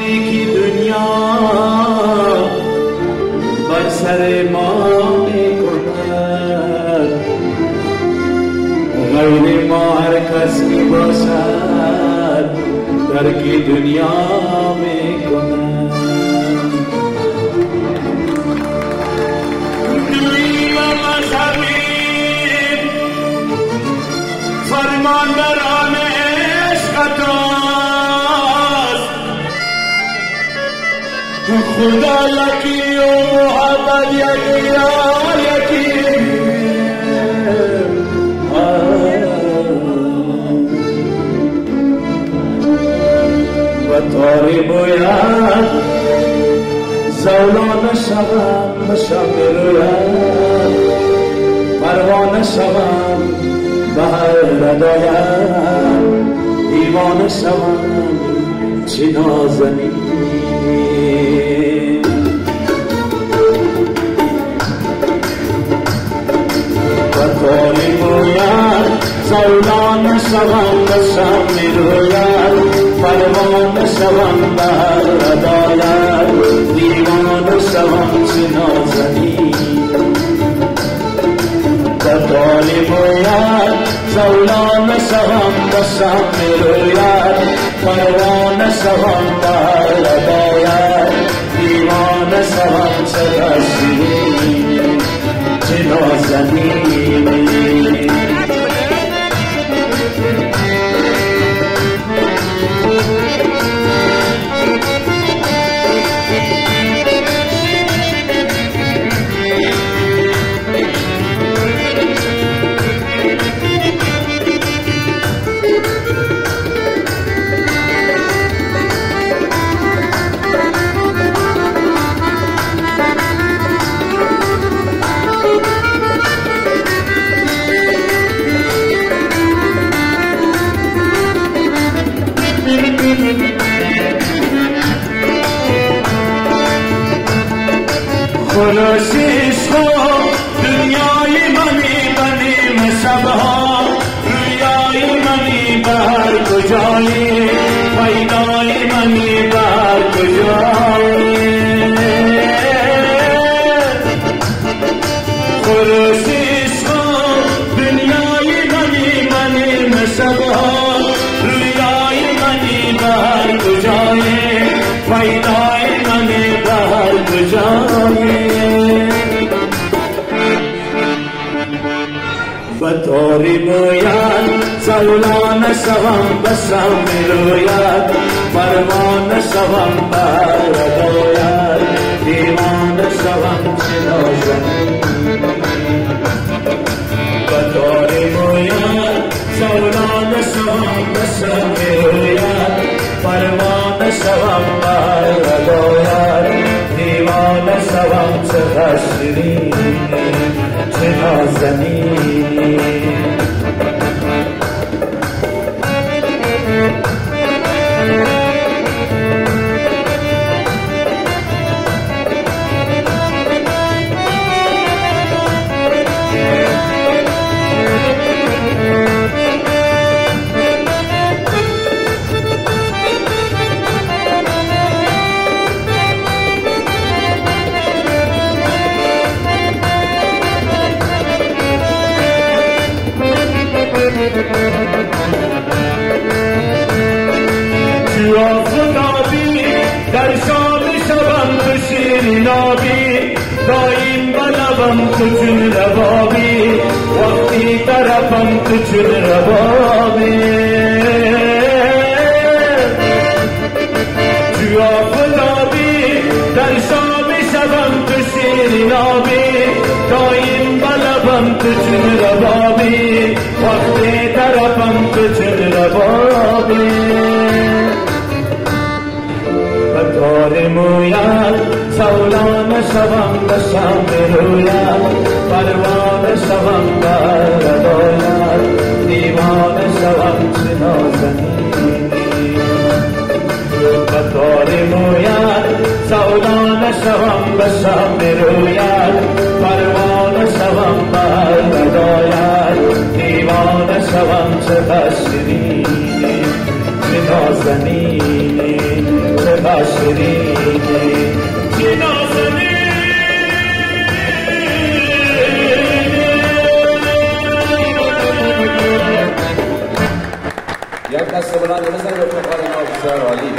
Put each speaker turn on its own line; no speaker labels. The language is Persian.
که دنیا بر سر ما میکند، غیر ما هر کس که باشد درک دنیا میکند. دینی و مذهبی فرماندران عشقت است، خدا یکی و محبت یکی و تاری باید زولانه شوم بشم برویم، پروانه شوم به هر ردایم، دیوانه شوم چه نازنین. و تاری باید زولانه شوم بشم برویم، پروانه شوم به هر ردایم، دیوانه شوم چه نازنین. و تاری باید زولانه شوم بشم برویم، پروانه شوم به هر ردایم، دیوانه شوم چه شیرین چه نازنین. خلاصیش خواب دنیای منی بنیم شبها، رویای منی بر کجایی، پیدای منی بر کجایی. خلاصیش خواب دنیای منی بنیم شبها، رویای منی بر کجایی، پیدای منی بر کجایی. و تاری باید زولانه شوم بشم بروید، پروانه شوم بر رداید، دیوانه شوم چه نازنین. و تاری باید زولانه شوم بشم بروید، پروانه شوم بر رداید، دیوانه شوم چه شیرین چه نازنین. تو آفتابی در شام شبم تو شیرین آبی، دایم به لبم تو چون ربابی، وقتی طرفم تو چون ربابی. تو آفتابی در شام شبم تو شیرین آبی، دایم به لبم تو چون ربابی، وقتی طرفم تو چون ربابی. تاری موید زولانه شوم بشم برویم، پروانه شوم بر رداید، دیوانه شوم چه نازنین. و تاری موید زولانه شوم بشم بروید، پروانه شوم بر رداید، دیوانه شوم چه شیرین چه نازنین چه شیرینی چی نازنی
یک دست بلند بزنید به افتخار ما بسیار عالی.